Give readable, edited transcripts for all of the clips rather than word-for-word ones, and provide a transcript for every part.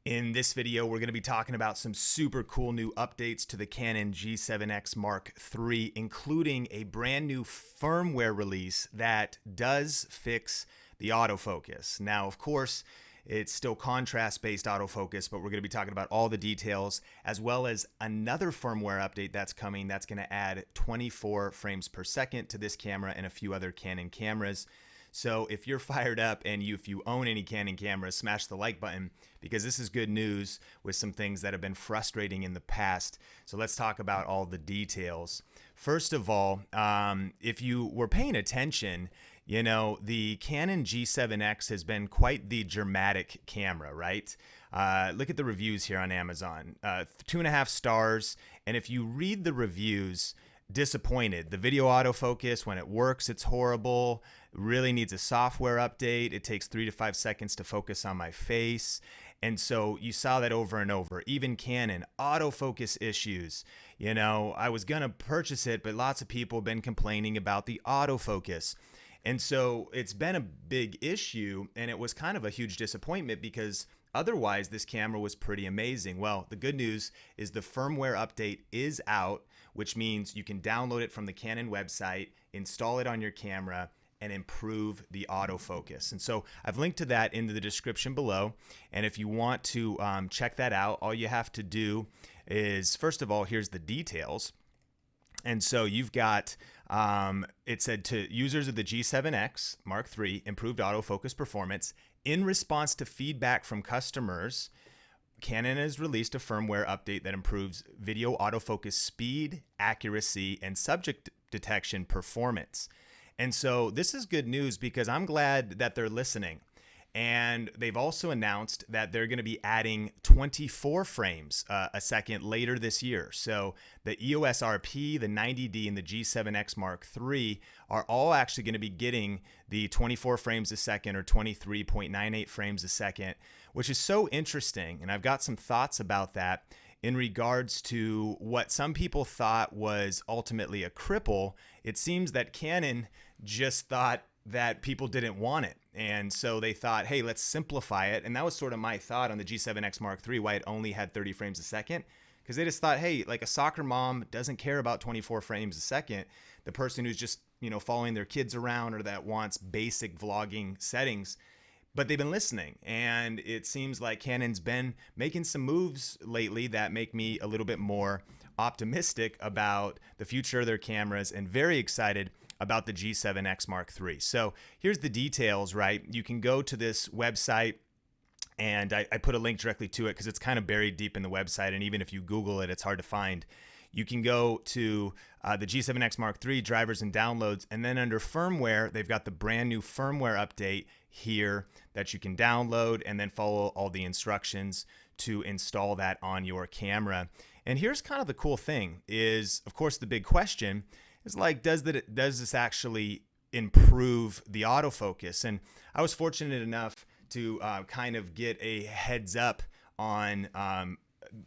In this video, we're going to be talking about some super cool new updates to the Canon G7X Mark III, including a brand new firmware release that does fix the autofocus. Now, of course, it's still contrast-based autofocus, but we're going to be talking about all the details, as well as another firmware update that's coming that's going to add 24 frames per second to this camera and a few other Canon cameras. So if you're fired up and if you own any Canon cameras, smash the like button, because this is good news with some things that have been frustrating in the past. So let's talk about all the details. First of all, if you were paying attention, you know, the Canon G7X has been quite the dramatic camera, right? Look at the reviews here on Amazon, 2.5 stars. And if you read the reviews, disappointed. The video autofocus, when it works, it's horrible. Really needs a software update. It takes 3 to 5 seconds to focus on my face. And so you saw that over and over. Even Canon, autofocus issues. You know, I was going to purchase it, but lots of people have been complaining about the autofocus. And so it's been a big issue, and it was kind of a huge disappointment because otherwise this camera was pretty amazing. Well, the good news is the firmware update is out, which means you can download it from the Canon website, install it on your camera, and improve the autofocus. And so I've linked to that in the description below. And if you want to check that out, all you have to do is, first of all, here's the details. And so you've got, it said to users of the G7X Mark III, improved autofocus performance. In response to feedback from customers, Canon has released a firmware update that improves video autofocus speed, accuracy, and subject detection performance. And so this is good news because I'm glad that they're listening. And they've also announced that they're going to be adding 24 frames a second later this year. So the EOS RP, the 90D, and the G7X Mark III are all actually going to be getting the 24 frames a second or 23.98 frames a second, which is so interesting. And I've got some thoughts about that in regards to what some people thought was ultimately a cripple. It seems that Canon just thought that people didn't want it. And so they thought, hey, let's simplify it. And that was sort of my thought on the G7X Mark III, why it only had 30 frames a second. Because they just thought, hey, like a soccer mom doesn't care about 24 frames a second. The person who's just, you know, following their kids around or that wants basic vlogging settings. But they've been listening. And it seems like Canon's been making some moves lately that make me a little bit more optimistic about the future of their cameras and very excited about the G7X Mark III. So here's the details, right? You can go to this website, and I put a link directly to it because it's kind of buried deep in the website, and even if you Google it, it's hard to find. You can go to the G7X Mark III drivers and downloads, and then under firmware, they've got the brand new firmware update here that you can download and then follow all the instructions to install that on your camera. And here's kind of the cool thing is, of course, the big question is like, does this actually improve the autofocus? And I was fortunate enough to kind of get a heads up on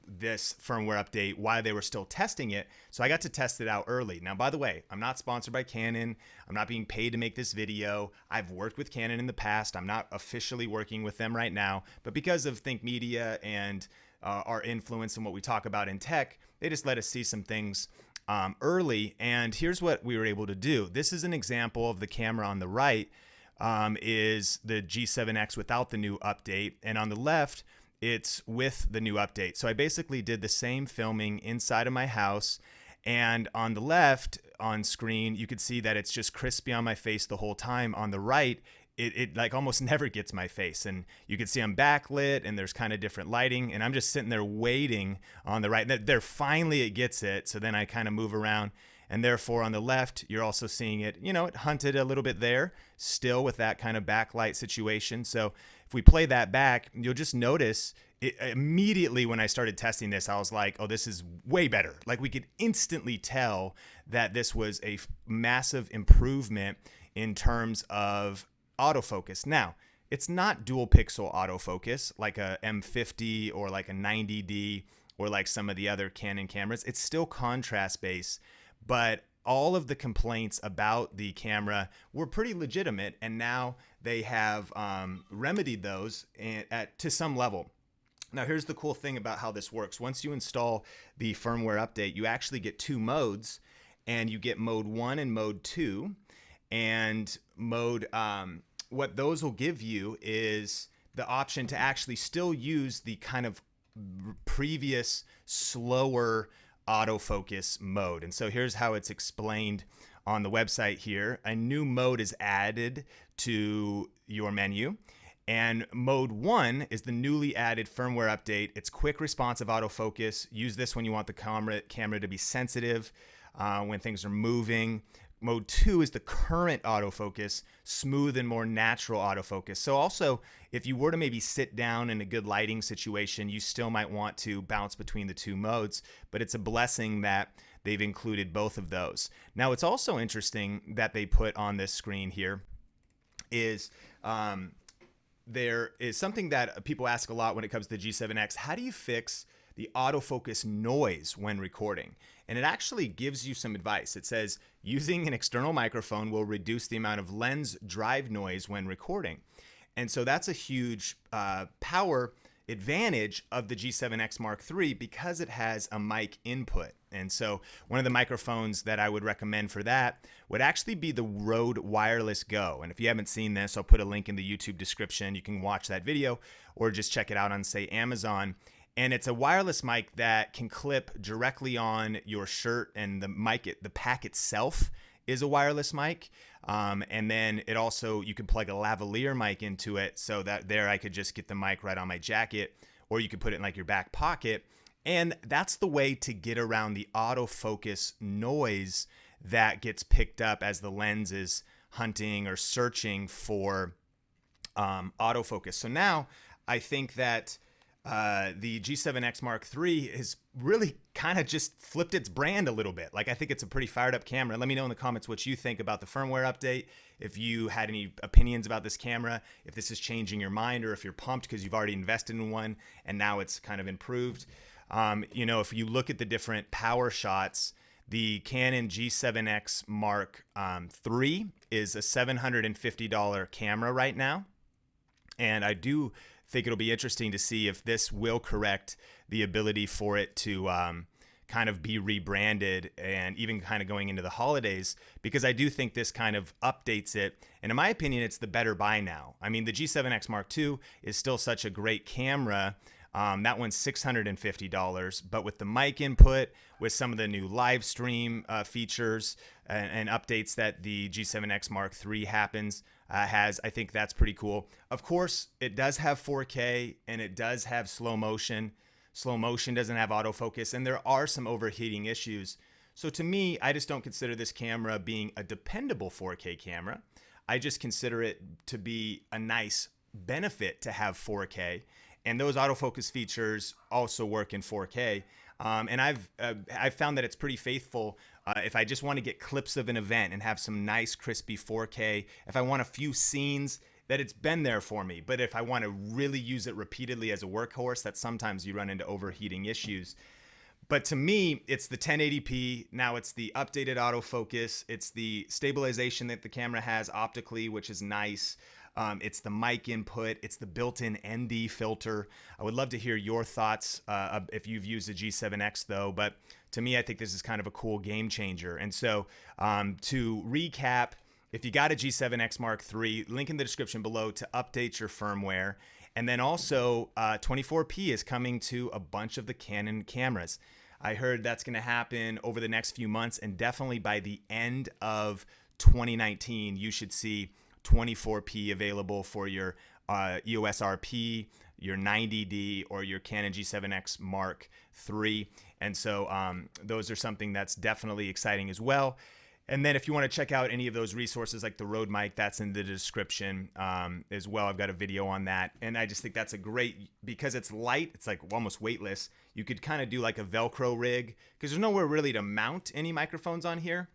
this firmware update while they were still testing it. So I got to test it out early. Now, by the way, I'm not sponsored by Canon. I'm not being paid to make this video. I've worked with Canon in the past. I'm not officially working with them right now, but because of Think Media and our influence and what we talk about in tech, they just let us see some things early. And here's what we were able to do. This is an example of the camera on the right is the G7X without the new update. And on the left, it's with the new update. So I basically did the same filming inside of my house. And on the left on screen, you could see that it's just crispy on my face the whole time. On the right, it like almost never gets my face. And you can see I'm backlit and there's kind of different lighting. And I'm just sitting there waiting on the right. There finally it gets it. So then I kind of move around. And therefore on the left, you're also seeing it, you know, it hunted a little bit there, still with that kind of backlight situation. So if we play that back, you'll just notice it, immediately when I started testing this, I was like, oh, this is way better. Like we could instantly tell that this was a massive improvement in terms of autofocus. Now, it's not dual pixel autofocus like a M50 or like a 90D or like some of the other Canon cameras. It's still contrast based, but all of the complaints about the camera were pretty legitimate, and now they have remedied those to some level. Now, here's the cool thing about how this works. Once you install the firmware update, you actually get two modes, and you get mode 1 and mode 2. And what those will give you is the option to actually still use the kind of previous slower autofocus mode. And so here's how it's explained on the website here. A new mode is added to your menu. And mode 1 is the newly added firmware update. It's quick responsive autofocus. Use this when you want the camera to be sensitive when things are moving. Mode 2 is the current autofocus, smooth and more natural autofocus. So also, if you were to maybe sit down in a good lighting situation, you still might want to bounce between the two modes, but it's a blessing that they've included both of those. Now, it's also interesting that they put on this screen here is there is something that people ask a lot when it comes to the G7X. How do you fix the autofocus noise when recording? And it actually gives you some advice. It says using an external microphone will reduce the amount of lens drive noise when recording. And so that's a huge power advantage of the G7X Mark III because it has a mic input. And so one of the microphones that I would recommend for that would actually be the Rode Wireless Go. And if you haven't seen this, I'll put a link in the YouTube description. You can watch that video or just check it out on, say, Amazon. And it's a wireless mic that can clip directly on your shirt, and the pack itself is a wireless mic. And then it also, you can plug a lavalier mic into it so that there I could just get the mic right on my jacket, or you could put it in like your back pocket. And that's the way to get around the autofocus noise that gets picked up as the lens is hunting or searching for autofocus. So now I think that the G7X Mark III is really kind of just flipped its brand a little bit. Like, I think it's a pretty fired up camera. Let me know in the comments what you think about the firmware update. If you had any opinions about this camera, if this is changing your mind, or if you're pumped because you've already invested in one and now it's kind of improved. You know, if you look at the different power shots, the Canon G7X Mark III is a $750 camera right now. And I do think it'll be interesting to see if this will correct the ability for it to kind of be rebranded, and even kind of going into the holidays, because I do think this kind of updates it. And in my opinion, it's the better buy now. I mean, the G7X Mark II is still such a great camera. That one's $650, but with the mic input, with some of the new live stream features and updates that the G7X Mark III has, I think that's pretty cool. Of course, it does have 4K and it does have slow motion. Slow motion doesn't have autofocus, and there are some overheating issues. So to me, I just don't consider this camera being a dependable 4K camera. I just consider it to be a nice benefit to have 4K. And those autofocus features also work in 4K. And I've found that it's pretty faithful if I just want to get clips of an event and have some nice crispy 4K. If I want a few scenes, that it's been there for me. But if I want to really use it repeatedly as a workhorse, that sometimes you run into overheating issues. But to me, it's the 1080p. Now it's the updated autofocus. It's the stabilization that the camera has optically, which is nice. It's the mic input. It's the built-in ND filter. I would love to hear your thoughts if you've used the G7X though. But to me, I think this is kind of a cool game changer. And so to recap, if you got a G7X Mark III, link in the description below to update your firmware. And then also 24p is coming to a bunch of the Canon cameras. I heard that's going to happen over the next few months, and definitely by the end of 2019, you should see 24p available for your EOS RP, your 90D, or your Canon G7X Mark III. And so those are something that's definitely exciting as well. And then if you want to check out any of those resources like the Rode mic, that's in the description as well. I've got a video on that. And I just think that's a great, because it's light, it's like almost weightless. You could kind of do like a Velcro rig, because there's nowhere really to mount any microphones on here.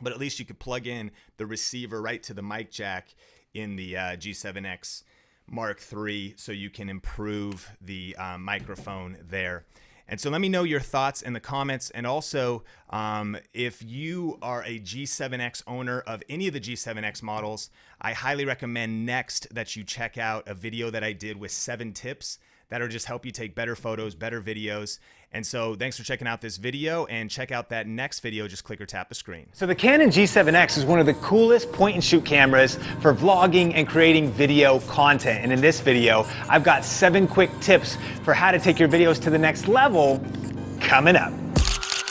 But at least you could plug in the receiver right to the mic jack in the G7X Mark III, so you can improve the microphone there. And so let me know your thoughts in the comments. And also, if you are a G7X owner of any of the G7X models, I highly recommend next that you check out a video that I did with 7 tips that'll just help you take better photos, better videos. And so thanks for checking out this video, and check out that next video. Just click or tap the screen. So the Canon G7X is one of the coolest point and shoot cameras for vlogging and creating video content. And in this video, I've got 7 quick tips for how to take your videos to the next level coming up.